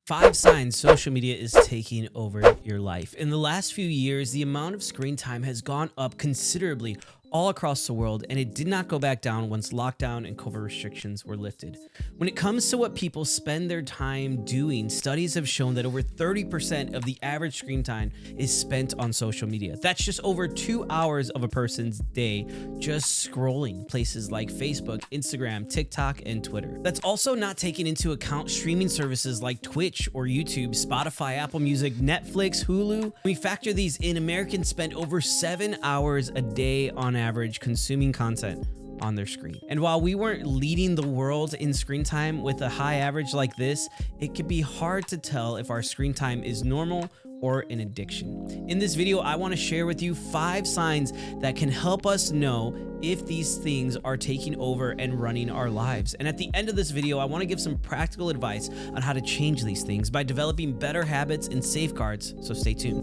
5 signs social media is taking over your life. In the last few years, the amount of screen time has gone up considerably all across the world, and it did not go back down once lockdown and COVID restrictions were lifted. When it comes to what people spend their time doing, studies have shown that over 30% of the average screen time is spent on social media. That's just over 2 hours of a person's day just scrolling places like Facebook, Instagram, TikTok, and Twitter. That's also not taking into account streaming services like Twitch or YouTube, Spotify, Apple Music, Netflix, Hulu. When we factor these in, Americans spend over 7 hours a day on average consuming content on their screen. And while we weren't leading the world in screen time with a high average like this, it can be hard to tell if our screen time is normal or an addiction. In this video, I want to share with you 5 signs that can help us know if these things are taking over and running our lives. And at the end of this video, I want to give some practical advice on how to change these things by developing better habits and safeguards, so stay tuned.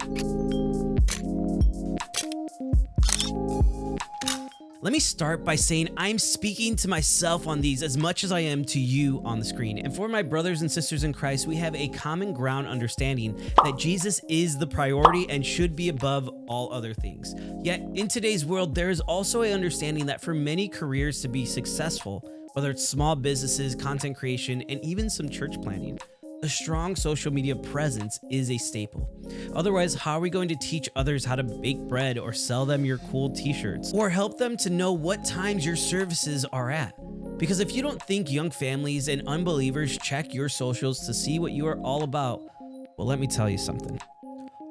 Let me start by saying I'm speaking to myself on these as much as I am to you on the screen. And for my brothers and sisters in Christ, we have a common ground understanding that Jesus is the priority and should be above all other things. Yet in today's world, there is also an understanding that for many careers to be successful, whether it's small businesses, content creation, and even some church planning, a strong social media presence is a staple. Otherwise, how are we going to teach others how to bake bread or sell them your cool t-shirts or help them to know what times your services are at? Because if you don't think young families and unbelievers check your socials to see what you are all about, well, let me tell you something.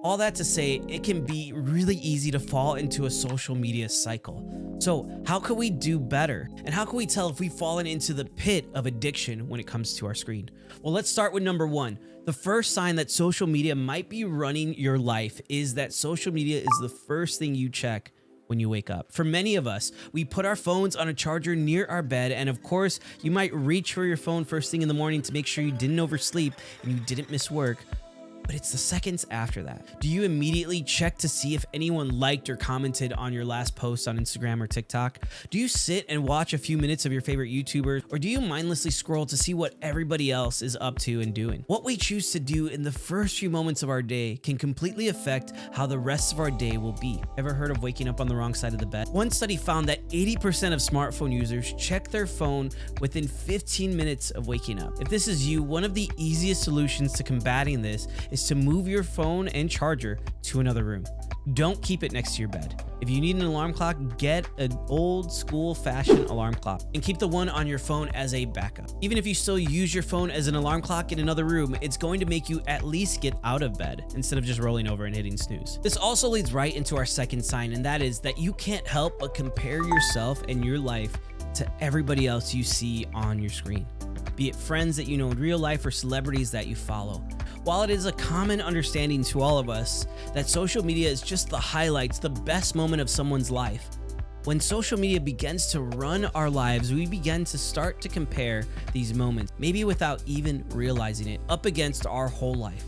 All that to say, it can be really easy to fall into a social media cycle. So how can we do better? And how can we tell if we've fallen into the pit of addiction when it comes to our screen? Well, let's start with number 1. The first sign that social media might be running your life is that social media is the first thing you check when you wake up. For many of us, we put our phones on a charger near our bed, and of course, you might reach for your phone first thing in the morning to make sure you didn't oversleep and you didn't miss work. But it's the seconds after that. Do you immediately check to see if anyone liked or commented on your last post on Instagram or TikTok? Do you sit and watch a few minutes of your favorite YouTubers? Or do you mindlessly scroll to see what everybody else is up to and doing? What we choose to do in the first few moments of our day can completely affect how the rest of our day will be. Ever heard of waking up on the wrong side of the bed? One study found that 80% of smartphone users check their phone within 15 minutes of waking up. If this is you, one of the easiest solutions to combating this is to move your phone and charger to another room. Don't keep it next to your bed. If you need an alarm clock, get an old school fashioned alarm clock and keep the one on your phone as a backup. Even if you still use your phone as an alarm clock in another room, it's going to make you at least get out of bed instead of just rolling over and hitting snooze. This also leads right into our second sign, and that is that you can't help but compare yourself and your life to everybody else you see on your screen, be it friends that you know in real life or celebrities that you follow. While it is a common understanding to all of us that social media is just the highlights, the best moment of someone's life, when social media begins to run our lives, we begin to start to compare these moments, maybe without even realizing it, up against our whole life.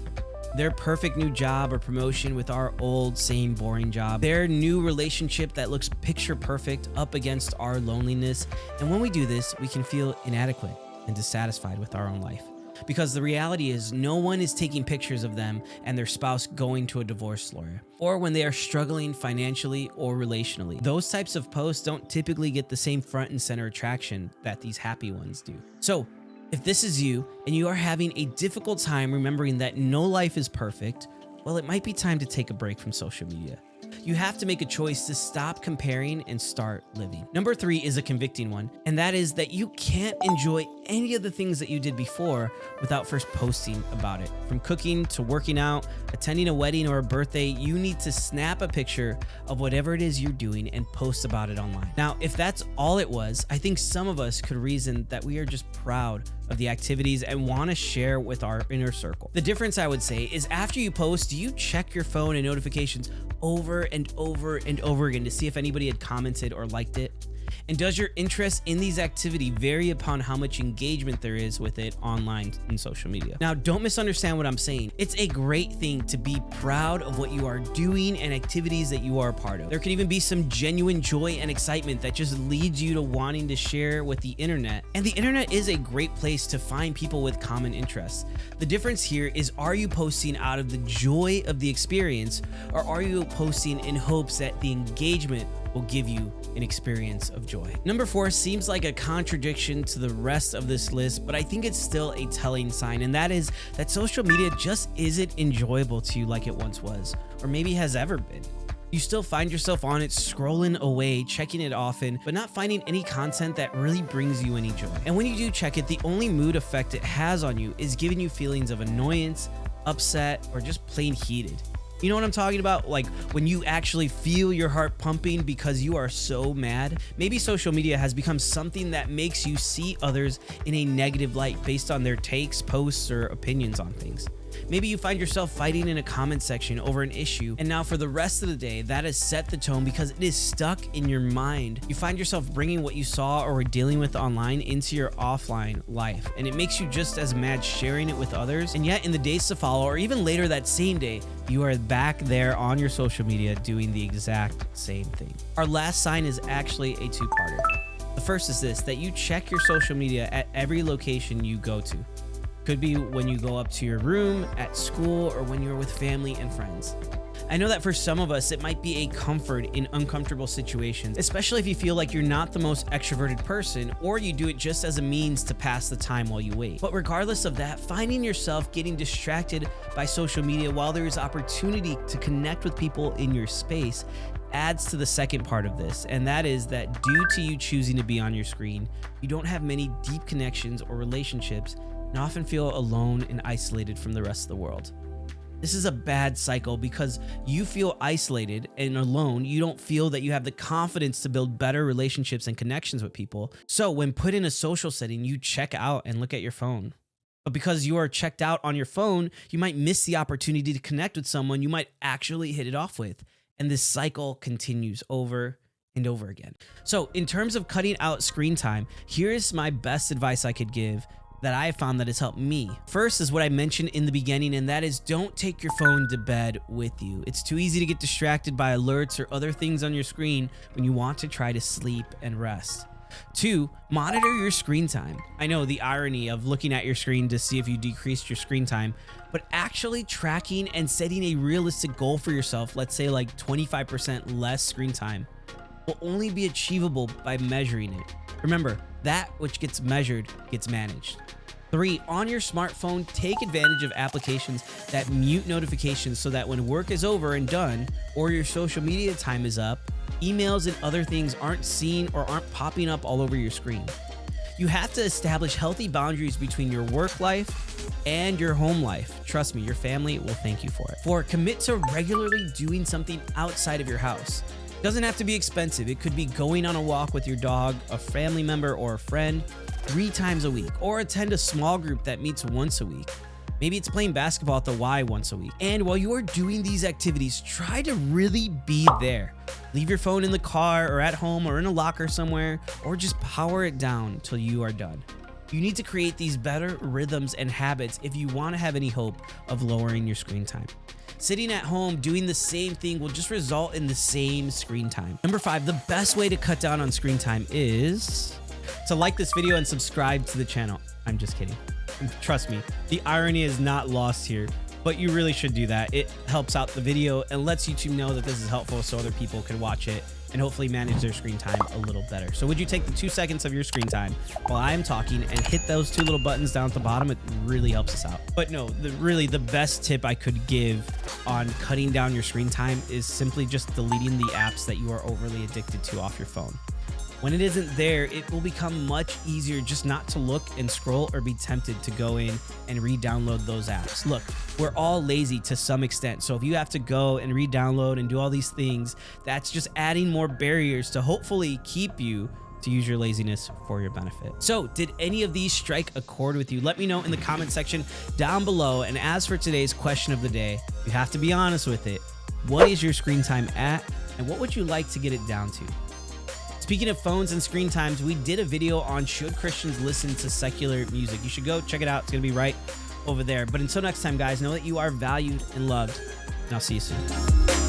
Their perfect new job or promotion with our old, same, boring job. Their new relationship that looks picture perfect up against our loneliness. And when we do this, we can feel inadequate and dissatisfied with our own life. Because the reality is no one is taking pictures of them and their spouse going to a divorce lawyer, or when they are struggling financially or relationally. Those types of posts don't typically get the same front and center attraction that these happy ones do. So if this is you and you are having a difficult time remembering that no life is perfect, well, it might be time to take a break from social media. You have to make a choice to stop comparing and start living. Number 3 is a convicting one, and that is that you can't enjoy any of the things that you did before without first posting about it. From cooking to working out, attending a wedding or a birthday, you need to snap a picture of whatever it is you're doing and post about it online. Now, if that's all it was, I think some of us could reason that we are just proud of the activities and want to share with our inner circle. The difference, I would say, is after you post, do you check your phone and notifications over and over and over again to see if anybody had commented or liked it? And does your interest in these activity vary upon how much engagement there is with it online in social media? Now, don't misunderstand what I'm saying. It's a great thing to be proud of what you are doing and activities that you are a part of. There can even be some genuine joy and excitement that just leads you to wanting to share with the internet. And the internet is a great place to find people with common interests. The difference here is, are you posting out of the joy of the experience, or are you posting in hopes that the engagement will give you an experience of joy? Number 4 seems like a contradiction to the rest of this list, but I think it's still a telling sign, and that is that social media just isn't enjoyable to you like it once was, or maybe has ever been. You still find yourself on it, scrolling away, checking it often, but not finding any content that really brings you any joy. And when you do check it, the only mood effect it has on you is giving you feelings of annoyance, upset, or just plain heated. You know what I'm talking about? Like when you actually feel your heart pumping because you are so mad. Maybe social media has become something that makes you see others in a negative light based on their takes, posts, or opinions on things. Maybe you find yourself fighting in a comment section over an issue, and now for the rest of the day, that has set the tone because it is stuck in your mind. You find yourself bringing what you saw or were dealing with online into your offline life, and it makes you just as mad sharing it with others. And yet in the days to follow, or even later that same day, you are back there on your social media doing the exact same thing. Our last sign is actually a two-parter. The first is this, that you check your social media at every location you go to. Could be when you go up to your room, at school, or when you're with family and friends. I know that for some of us, it might be a comfort in uncomfortable situations, especially if you feel like you're not the most extroverted person, or you do it just as a means to pass the time while you wait. But regardless of that, finding yourself getting distracted by social media while there is opportunity to connect with people in your space adds to the second part of this, and that is that due to you choosing to be on your screen, you don't have many deep connections or relationships and often feel alone and isolated from the rest of the world. This is a bad cycle because you feel isolated and alone. You don't feel that you have the confidence to build better relationships and connections with people. So when put in a social setting, you check out and look at your phone. But because you are checked out on your phone, you might miss the opportunity to connect with someone you might actually hit it off with. And this cycle continues over and over again. So in terms of cutting out screen time, here's my best advice I could give that I found that has helped me. First is what I mentioned in the beginning, and that is don't take your phone to bed with you. It's too easy to get distracted by alerts or other things on your screen when you want to try to sleep and rest. 2, monitor your screen time. I know the irony of looking at your screen to see if you decreased your screen time, but actually tracking and setting a realistic goal for yourself, let's say like 25% less screen time, will only be achievable by measuring it. Remember, that which gets measured gets managed. 3, on your smartphone, take advantage of applications that mute notifications so that when work is over and done, or your social media time is up, emails and other things aren't seen or aren't popping up all over your screen. You have to establish healthy boundaries between your work life and your home life. Trust me, your family will thank you for it. 4, commit to regularly doing something outside of your house. It doesn't have to be expensive. It could be going on a walk with your dog, a family member, or a friend 3 times a week, or attend a small group that meets once a week. Maybe it's playing basketball at the Y once a week. And while you are doing these activities, try to really be there. Leave your phone in the car or at home or in a locker somewhere, or just power it down till you are done. You need to create these better rhythms and habits if you want to have any hope of lowering your screen time. Sitting at home doing the same thing will just result in the same screen time. Number 5, the best way to cut down on screen time is to like this video and subscribe to the channel. I'm just kidding. Trust me, the irony is not lost here, but you really should do that. It helps out the video and lets YouTube know that this is helpful so other people can watch it and hopefully manage their screen time a little better. So would you take the 2 seconds of your screen time while I'm talking and hit those 2 little buttons down at the bottom? It really helps us out. But no, really the best tip I could give on cutting down your screen time is simply just deleting the apps that you are overly addicted to off your phone. When it isn't there, it will become much easier just not to look and scroll or be tempted to go in and re-download those apps. Look, we're all lazy to some extent. So if you have to go and re-download and do all these things, that's just adding more barriers to hopefully keep you to use your laziness for your benefit. So did any of these strike a chord with you? Let me know in the comment section down below. And as for today's question of the day, you have to be honest with it. What is your screen time at? And what would you like to get it down to? Speaking of phones and screen times, we did a video on should Christians listen to secular music. You should go check it out. It's going to be right over there. But until next time, guys, know that you are valued and loved, and I'll see you soon.